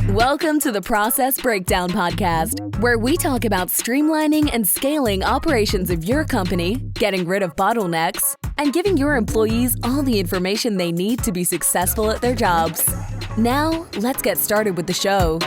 Welcome to the Process Breakdown Podcast, where we talk about streamlining and scaling operations of your company, getting rid of bottlenecks, and giving your employees all the information they need to be successful at their jobs. Now, let's get started with the show.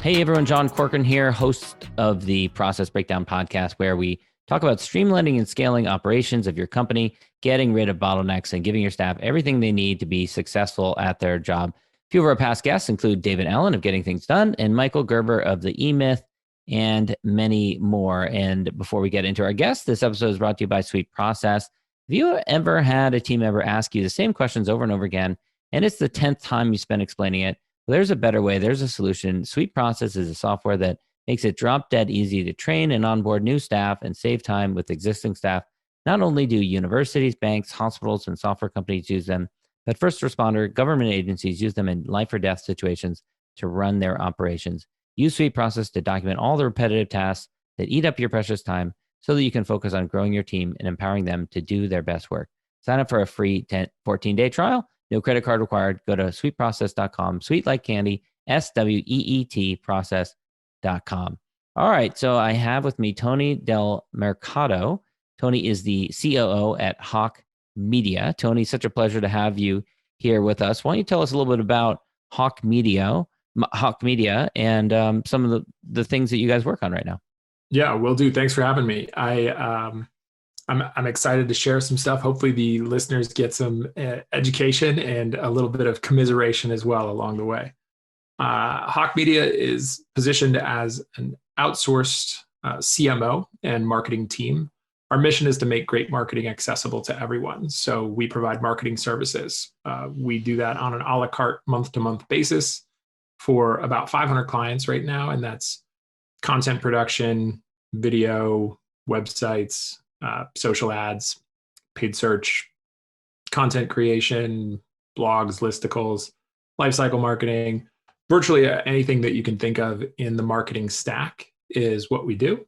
Hey everyone, John Corcoran here, host of the Process Breakdown Podcast, where we talk about streamlining and scaling operations of your company, getting rid of bottlenecks, and giving your staff everything they need to be successful at their job. A few of our past guests include David Allen of Getting Things Done and Michael Gerber of The E-Myth, and many more. And before we get into our guests, this episode is brought to you by Sweet Process. Have you ever had a team member ask you the same questions over and over again, and it's the 10th time you spent explaining it? Well, there's a better way. There's a solution. Sweet Process is a software that makes it drop dead easy to train and onboard new staff and save time with existing staff. Not only do universities, banks, hospitals, and software companies use them, but first responder, government agencies use them in life or death situations to run their operations. Use Sweet Process to document all the repetitive tasks that eat up your precious time so that you can focus on growing your team and empowering them to do their best work. Sign up for a free 14-day trial. No credit card required. Go to sweetprocess.com. Sweet like candy, SWEET process.com. All right. So I have with me Tony Delmercado. Tony is the COO at Hawke Media. Tony, such a pleasure to have you here with us. Why don't you tell us a little bit about Hawke Media and some of the things that you guys work on right now? Yeah, will do. Thanks for having me. I'm excited to share some stuff. Hopefully the listeners get some education and a little bit of commiseration as well along the way. Hawke Media is positioned as an outsourced CMO and marketing team. Our mission is to make great marketing accessible to everyone. So we provide marketing services. We do that on an a la carte month-to-month basis for about 500 clients right now. And that's content production, video, websites, social ads, paid search, content creation, blogs, listicles, lifecycle marketing. Virtually anything that you can think of in the marketing stack is what we do.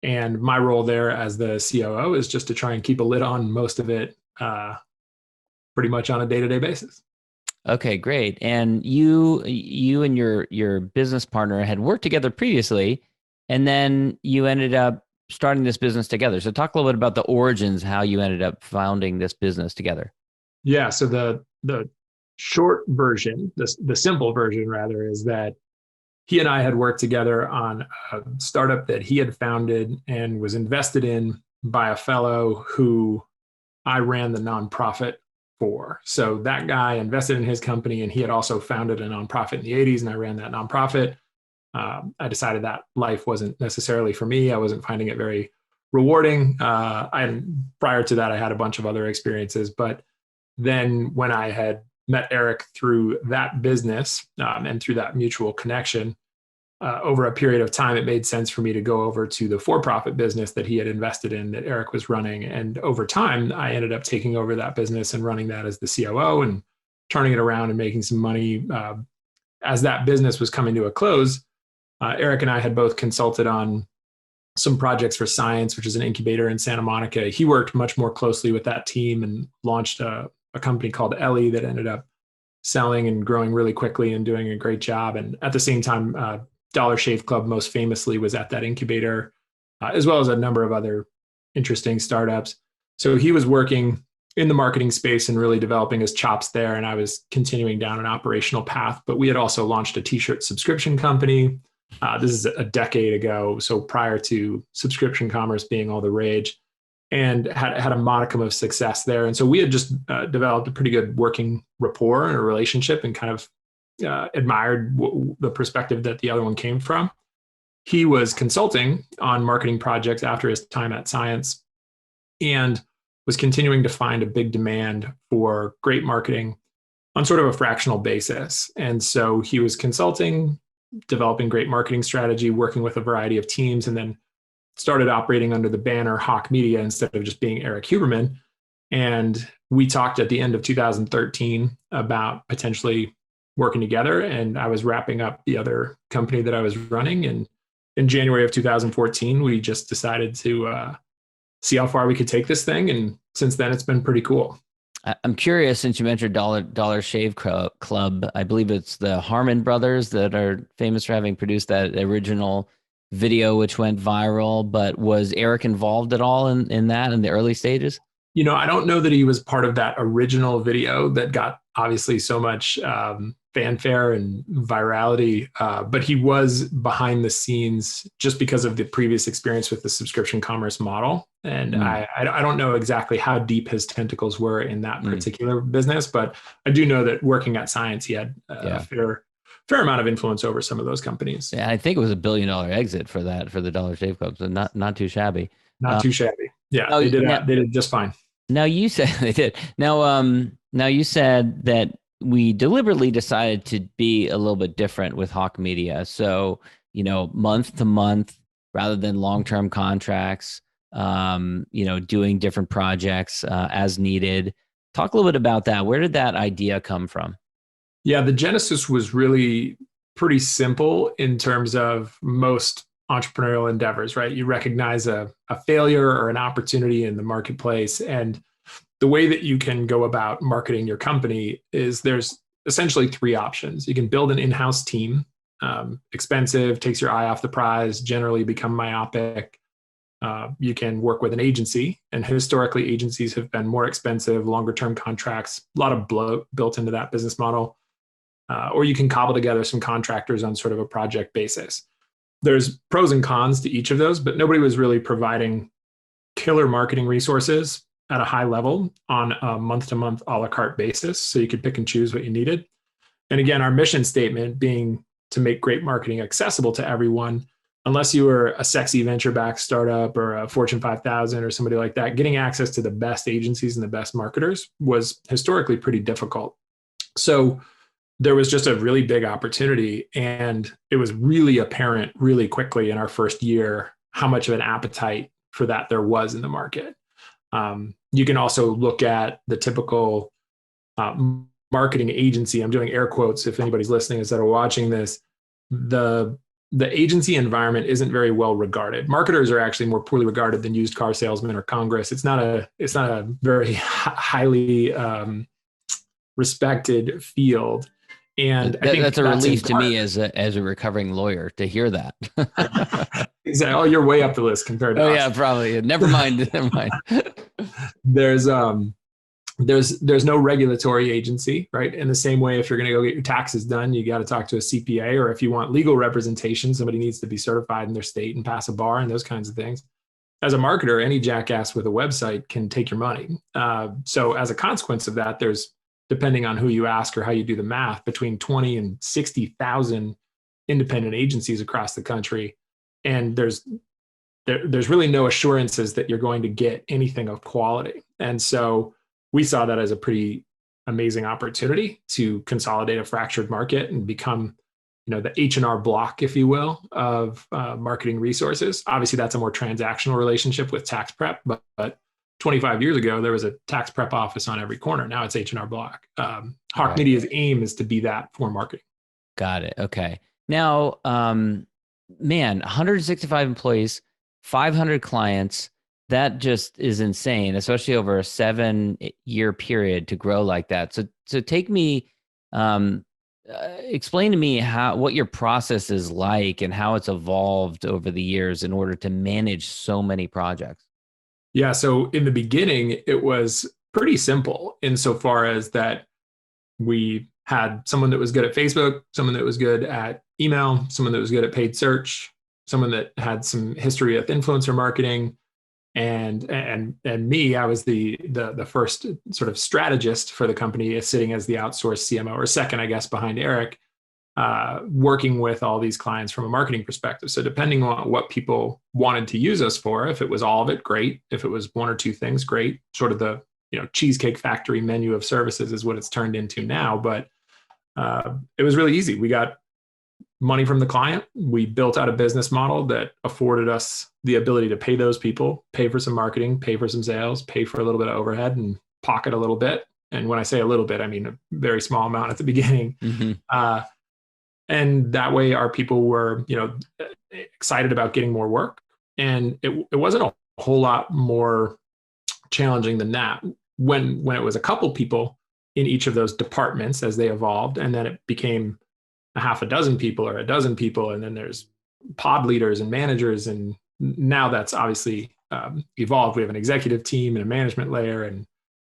And my role there as the COO is just to try and keep a lid on most of it pretty much on a day-to-day basis. Okay, great. And you and your business partner had worked together previously, and then you ended up starting this business together. So talk a little bit about the origins, how you ended up founding this business together. Yeah. So the short version, the simple version rather, is that he and I had worked together on a startup that he had founded and was invested in by a fellow who I ran the nonprofit for. So that guy invested in his company, and he had also founded a nonprofit in the 80s, and I ran that nonprofit. I decided that life wasn't necessarily for me. I wasn't finding it very rewarding. Prior to that, I had a bunch of other experiences. But then when I had met Eric through that business and through that mutual connection, over a period of time, it made sense for me to go over to the for-profit business that he had invested in that Eric was running. And over time, I ended up taking over that business and running that as the COO and turning it around and making some money. As that business was coming to a close, Eric and I had both consulted on some projects for Science, which is an incubator in Santa Monica. He worked much more closely with that team and launched a company called Ellie that ended up selling and growing really quickly and doing a great job. And at the same time, Dollar Shave Club most famously was at that incubator, as well as a number of other interesting startups. So he was working in the marketing space and really developing his chops there. And I was continuing down an operational path. But we had also launched a t-shirt subscription company. This is a decade ago, so prior to subscription commerce being all the rage, and had a modicum of success there. And so we had just developed a pretty good working rapport and a relationship, and kind of admired the perspective that the other one came from. He was consulting on marketing projects after his time at Science, and was continuing to find a big demand for great marketing on sort of a fractional basis. And so he was consulting, developing great marketing strategy, working with a variety of teams, and then started operating under the banner Hawke Media instead of just being Eric Huberman. And we talked at the end of 2013 about potentially working together. And I was wrapping up the other company that I was running. And in January of 2014, we just decided to see how far we could take this thing. And since then, it's been pretty cool. I'm curious, since you mentioned Dollar Shave Club, I believe it's the Harmon brothers that are famous for having produced that original video, which went viral. But was Eric involved at all in that in the early stages? I don't know that he was part of that original video that got obviously so much fanfare and virality, but he was behind the scenes just because of the previous experience with the subscription commerce model. And I don't know exactly how deep his tentacles were in that particular business, but I do know that working at Science, he had a fair amount of influence over some of those companies. Yeah, I think it was $1 billion exit for the Dollar Shave Club, so not too shabby. Not too shabby. Yeah, they did just fine. Now you said they did. Now you said that we deliberately decided to be a little bit different with Hawke Media. So, month to month rather than long-term contracts, doing different projects as needed. Talk a little bit about that. Where did that idea come from? Yeah, the genesis was really pretty simple in terms of most entrepreneurial endeavors, right? You recognize a failure or an opportunity in the marketplace. And the way that you can go about marketing your company is there's essentially three options. You can build an in-house team, expensive, takes your eye off the prize, generally become myopic. You can work with an agency, and historically agencies have been more expensive, longer term contracts, a lot of bloat built into that business model. Or you can cobble together some contractors on sort of a project basis. There's pros and cons to each of those, but nobody was really providing killer marketing resources at a high level on a month-to-month a la carte basis. So you could pick and choose what you needed. And again, our mission statement being to make great marketing accessible to everyone, unless you were a sexy venture-backed startup or a Fortune 5000 or somebody like that, getting access to the best agencies and the best marketers was historically pretty difficult. So there was just a really big opportunity, and it was really apparent really quickly in our first year how much of an appetite for that there was in the market. You can also look at the typical marketing agency. I'm doing air quotes if anybody's listening instead of watching this. The agency environment isn't very well regarded. Marketers are actually more poorly regarded than used car salesmen or Congress. It's not a very highly respected field. And I think that's a relief to me as a recovering lawyer to hear that. Exactly. Oh, you're way up the list compared to us. Yeah, probably. Never mind. There's no regulatory agency, right? In the same way, if you're going to go get your taxes done, you got to talk to a CPA, or if you want legal representation, somebody needs to be certified in their state and pass a bar and those kinds of things. As a marketer, any jackass with a website can take your money. So as a consequence of that, there's, depending on who you ask or how you do the math, between 20 and 60,000 independent agencies across the country. And there's really no assurances that you're going to get anything of quality. And so we saw that as a pretty amazing opportunity to consolidate a fractured market and become, the H&R Block, if you will, of marketing resources. Obviously, that's a more transactional relationship with tax prep, but 25 years ago, there was a tax prep office on every corner. Now it's H&R Block. Hawke Media's aim is to be that for marketing. Got it. Okay. Now, 165 employees, 500 clients. That just is insane, especially over a 7-year period to grow like that. So take me, explain to me what your process is like and how it's evolved over the years in order to manage so many projects. Yeah. So in the beginning, it was pretty simple insofar as that we had someone that was good at Facebook, someone that was good at email, someone that was good at paid search, someone that had some history with influencer marketing, and me. I was the first sort of strategist for the company, sitting as the outsourced CMO, or second, I guess, behind Eric, working with all these clients from a marketing perspective. So depending on what people wanted to use us for, if it was all of it, great. If it was one or two things, great. Sort of the Cheesecake Factory menu of services is what it's turned into now. But it was really easy. We got money from the client. We built out a business model that afforded us the ability to pay those people, pay for some marketing, pay for some sales, pay for a little bit of overhead, and pocket a little bit. And when I say a little bit, I mean a very small amount at the beginning. Mm-hmm. And that way our people were, excited about getting more work. And it wasn't a whole lot more challenging than that when it was a couple people in each of those departments as they evolved. And then it became a half a dozen people or a dozen people. And then there's pod leaders and managers. And now that's obviously evolved. We have an executive team and a management layer and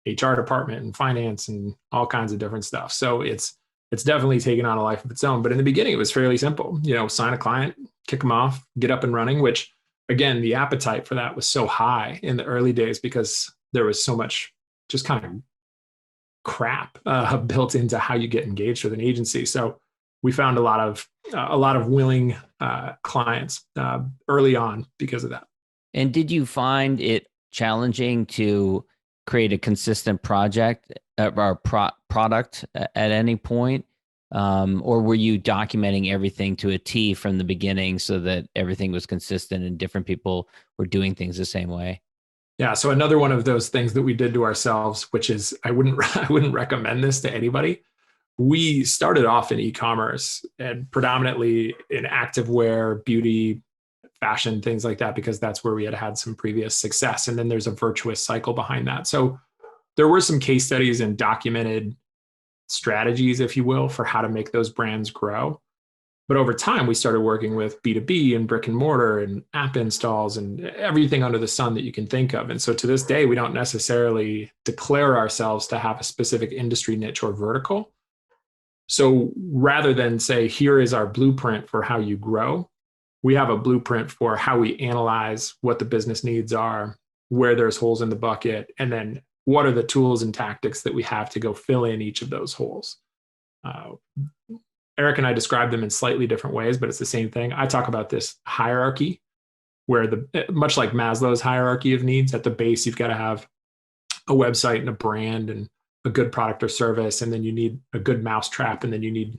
HR department and finance and all kinds of different stuff. So it's definitely taken on a life of its own. But in the beginning, it was fairly simple. Sign a client, kick them off, get up and running, which again, the appetite for that was so high in the early days because there was so much just kind of crap built into how you get engaged with an agency. So we found a lot of willing clients early on because of that. And did you find it challenging to create a consistent project or product at any point? Or were you documenting everything to a T from the beginning so that everything was consistent and different people were doing things the same way? Yeah. So another one of those things that we did to ourselves, which is I wouldn't recommend this to anybody. We started off in e-commerce and predominantly in activewear, beauty, fashion, things like that, because that's where we had some previous success. And then there's a virtuous cycle behind that. So there were some case studies and documented strategies, if you will, for how to make those brands grow. But over time, we started working with B2B and brick and mortar and app installs and everything under the sun that you can think of. And so to this day, we don't necessarily declare ourselves to have a specific industry niche or vertical. So rather than say, here is our blueprint for how you grow, we have a blueprint for how we analyze what the business needs are, where there's holes in the bucket, and then what are the tools and tactics that we have to go fill in each of those holes. Eric and I describe them in slightly different ways, but it's the same thing. I talk about this hierarchy where much like Maslow's hierarchy of needs, at the base, you've got to have a website and a brand and a good product or service. And then you need a good mousetrap. And then you need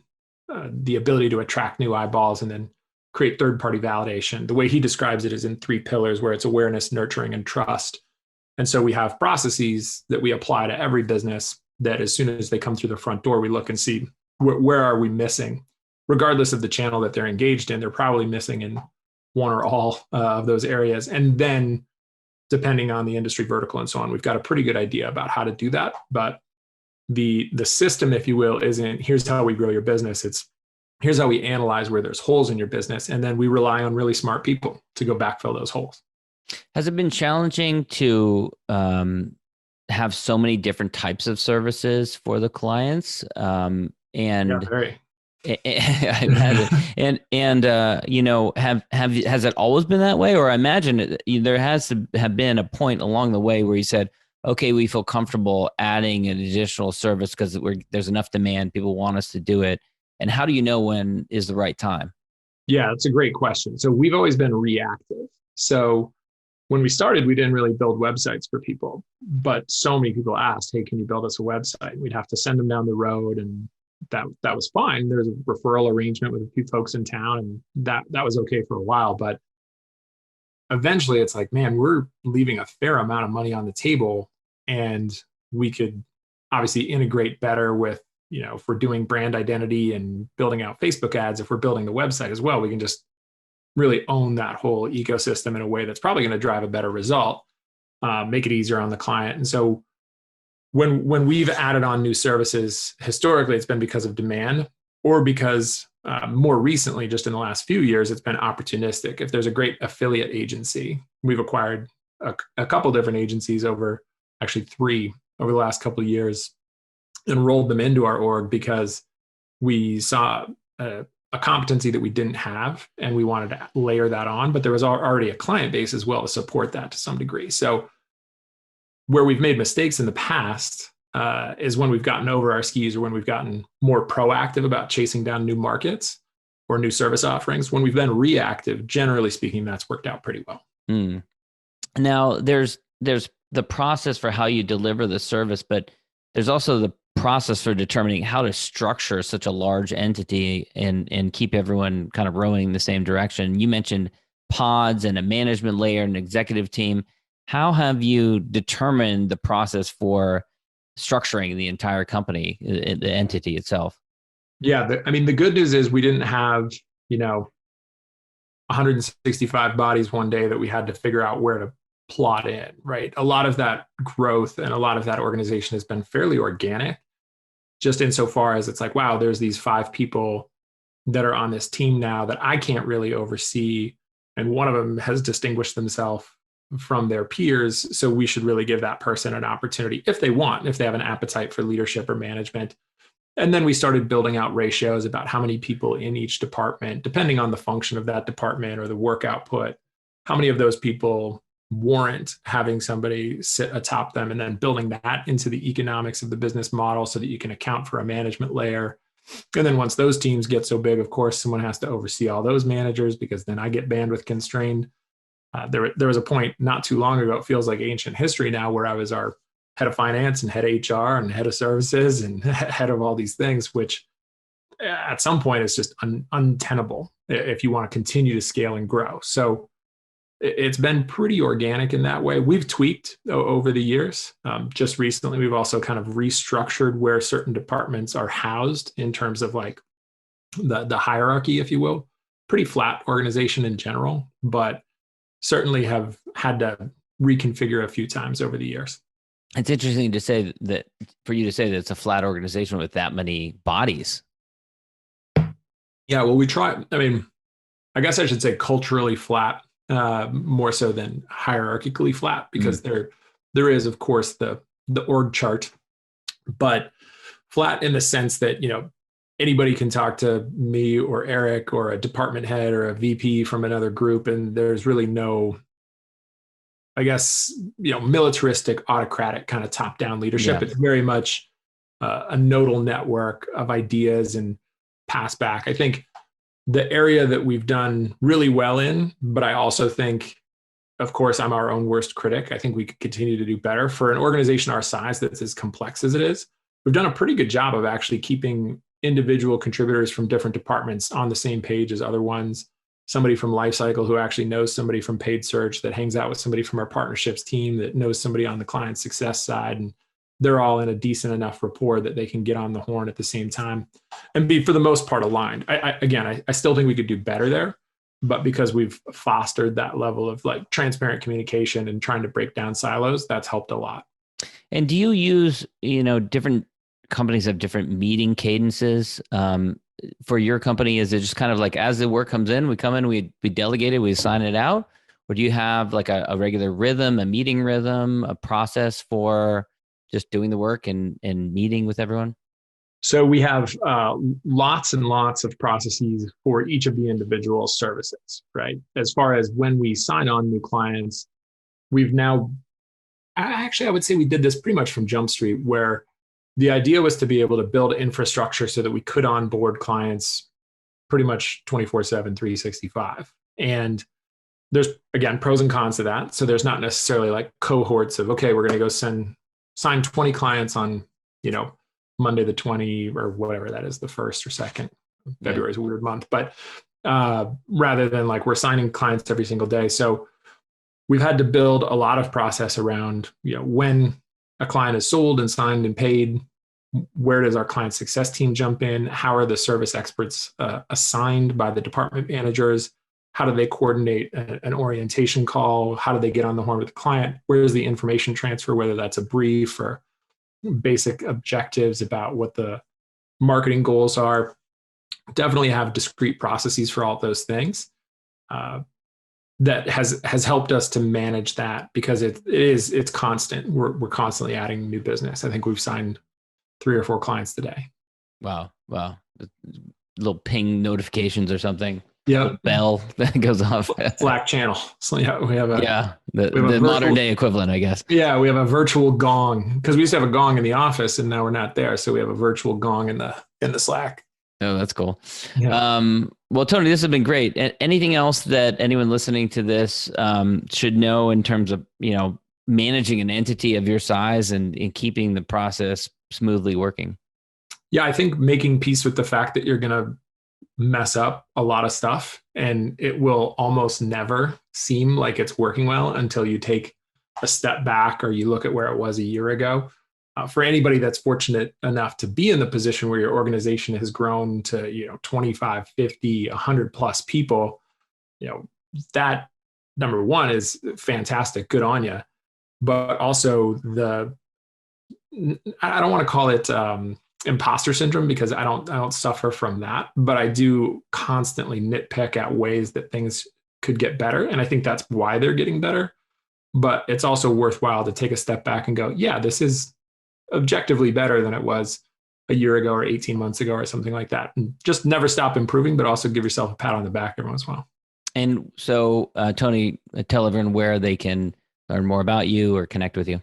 the ability to attract new eyeballs and then create third-party validation. The way he describes it is in 3 pillars where it's awareness, nurturing, and trust. And so we have processes that we apply to every business that as soon as they come through the front door, we look and see where are we missing? Regardless of the channel that they're engaged in, they're probably missing in one or all of those areas. And then depending on the industry vertical and so on, we've got a pretty good idea about how to do that. But the system, if you will, isn't here's how we grow your business. It's here's how we analyze where there's holes in your business. And then we rely on really smart people to go backfill those holes. Has it been challenging to have so many different types of services for the clients? Yeah, very. I imagine. Has it always been that way? Or I imagine there has to have been a point along the way where you said, okay, we feel comfortable adding an additional service because there's enough demand, people want us to do it. And how do you know when is the right time? Yeah, that's a great question. So we've always been reactive. So when we started, we didn't really build websites for people, but so many people asked, hey, can you build us a website? We'd have to send them down the road, and that was fine. There's a referral arrangement with a few folks in town, and that was okay for a while. But eventually it's like, man, we're leaving a fair amount of money on the table, and we could obviously integrate better with, if we're doing brand identity and building out Facebook ads, if we're building the website as well, we can just really own that whole ecosystem in a way that's probably going to drive a better result, make it easier on the client. And so when we've added on new services, historically, it's been because of demand or because more recently, just in the last few years, it's been opportunistic. If there's a great affiliate agency, we've acquired a couple different agencies actually 3 over the last couple of years, and rolled them into our org because we saw a competency that we didn't have, and we wanted to layer that on, but there was already a client base as well to support that to some degree. So where we've made mistakes in the past is when we've gotten over our skis or when we've gotten more proactive about chasing down new markets or new service offerings. When we've been reactive, generally speaking, that's worked out pretty well. Now there's the process for how you deliver the service, but there's also the process for determining how to structure such a large entity and keep everyone kind of rowing in the same direction. You mentioned pods and a management layer and an executive team. How have you determined the process for structuring the entire company, the entity itself? Yeah. The good news is we didn't have, you know, 165 bodies one day that we had to figure out where to plot in, right? A lot of that growth and a lot of that organization has been fairly organic, just insofar as it's like, wow, there's these 5 people that are on this team now that I can't really oversee. And one of them has distinguished themselves from their peers. So we should really give that person an opportunity if they want, if they have an appetite for leadership or management. And then we started building out ratios about how many people in each department, depending on the function of that department or the work output, how many of those people warrant having somebody sit atop them, and then building that into the economics of the business model so that you can account for a management layer. And then once those teams get so big, of course, someone has to oversee all those managers, because then I get bandwidth constrained. There was a point not too long ago, it feels like ancient history now, where I was our head of finance and head of HR and head of services and head of all these things, which at some point is just untenable if you want to continue to scale and grow. So it's been pretty organic in that way. We've tweaked over the years. Just recently, we've also kind of restructured where certain departments are housed in terms of like the hierarchy, if you will. Pretty flat organization in general, but certainly have had to reconfigure a few times over the years. It's interesting to say that, for you to say that it's a flat organization with that many bodies. Yeah, well, we try. I mean, I guess I should say culturally flat, more so than hierarchically flat, because there is, of course, the org chart, but flat in the sense that, you know, anybody can talk to me or Eric or a department head or a VP from another group, and there's really no, I guess, you know, militaristic, autocratic kind of top-down leadership. Yeah. It's very much a nodal network of ideas and pass back. I think the area that we've done really well in, but I also think, of course, I'm our own worst critic. I think we could continue to do better. For an organization our size that's as complex as it is, we've done a pretty good job of actually keeping individual contributors from different departments on the same page as other ones. Somebody from Lifecycle who actually knows somebody from paid search, that hangs out with somebody from our partnerships team that knows somebody on the client success side. And they're all in a decent enough rapport that they can get on the horn at the same time and be, for the most part, aligned. I still think we could do better there, but because we've fostered that level of like transparent communication and trying to break down silos, that's helped a lot. And do you use, you know, different companies have different meeting cadences? For your company, is it just kind of like as the work comes in, we come in, we delegate it, we assign it out? Or do you have like a regular rhythm, a meeting rhythm, a process for just doing the work and meeting with everyone? So we have lots and lots of processes for each of the individual services, right? As far as when we sign on new clients, we've now, I would say we did this pretty much from Jump Street, where the idea was to be able to build infrastructure so that we could onboard clients pretty much 24/7, 365. And there's, again, pros and cons to that. So there's not necessarily like cohorts of, okay, we're going to go sign 20 clients on, you know, Monday the 20 or whatever that is, the 1st or 2nd. February is a weird month, but rather than like we're signing clients every single day. So we've had to build a lot of process around, you know, when a client is sold and signed and paid, where does our client success team jump in? How are the service experts assigned by the department managers? How do they coordinate an orientation call? How do they get on the horn with the client? Where's the information transfer, whether that's a brief or basic objectives about what the marketing goals are? Definitely have discrete processes for all those things. That has helped us to manage that, because it's constant. We're constantly adding new business. I think we've signed 3 or 4 clients today. Wow. Little ping notifications or something. Yeah, bell that goes off. Slack channel. So yeah, we have the modern day equivalent, I guess. Yeah, we have a virtual gong, because we used to have a gong in the office and now we're not there. So we have a virtual gong in the Slack. Oh, that's cool. Yeah. Well, Tony, this has been great. Anything else that anyone listening to this should know in terms of, you know, managing an entity of your size and keeping the process smoothly working? Yeah, I think making peace with the fact that you're going to mess up a lot of stuff, and it will almost never seem like it's working well until you take a step back or you look at where it was a year ago. for anybody that's fortunate enough to be in the position where your organization has grown to, 25, 50, 100 plus people, that number one is fantastic. Good on you. But also I don't want to call it imposter syndrome, because I don't suffer from that, but I do constantly nitpick at ways that things could get better. And I think that's why they're getting better. But it's also worthwhile to take a step back and go, yeah, this is objectively better than it was a year ago or 18 months ago or something like that. And just never stop improving, but also give yourself a pat on the back every once in a while. And so, Tony, tell everyone where they can learn more about you or connect with you.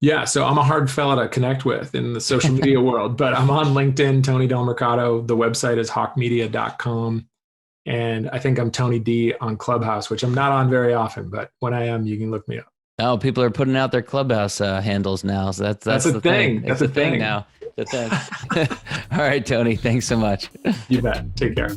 Yeah, so I'm a hard fella to connect with in the social media world, but I'm on LinkedIn, Tony Delmercado. The website is hawkemedia.com. And I think I'm Tony D on Clubhouse, which I'm not on very often, but when I am, you can look me up. Oh, people are putting out their Clubhouse handles now. So that's a thing. That's a thing now. It's a thing. All right, Tony, thanks so much. You bet. Take care.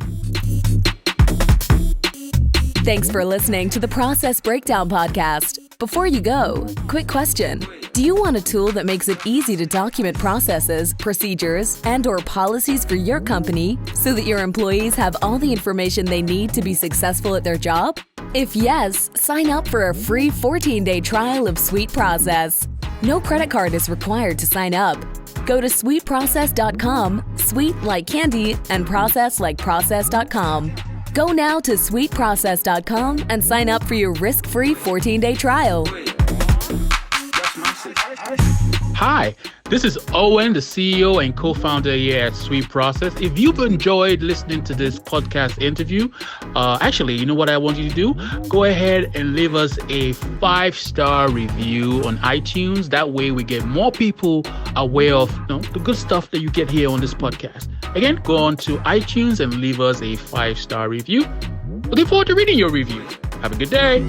Thanks for listening to the Process Breakdown Podcast. Before you go, quick question. Do you want a tool that makes it easy to document processes, procedures, and/or policies for your company so that your employees have all the information they need to be successful at their job? If yes, sign up for a free 14-day trial of Sweet Process. No credit card is required to sign up. Go to sweetprocess.com, sweet like candy, and process like process.com. Go now to sweetprocess.com and sign up for your risk-free 14-day trial. Hi, this is Owen, the CEO and co-founder here at Sweet Process. If you've enjoyed listening to this podcast interview, actually, you know what I want you to do? Go ahead and leave us a 5-star review on iTunes. That way we get more people aware of the good stuff that you get here on this podcast. Again, go on to iTunes and leave us a 5-star review. Looking forward to reading your review. Have a good day.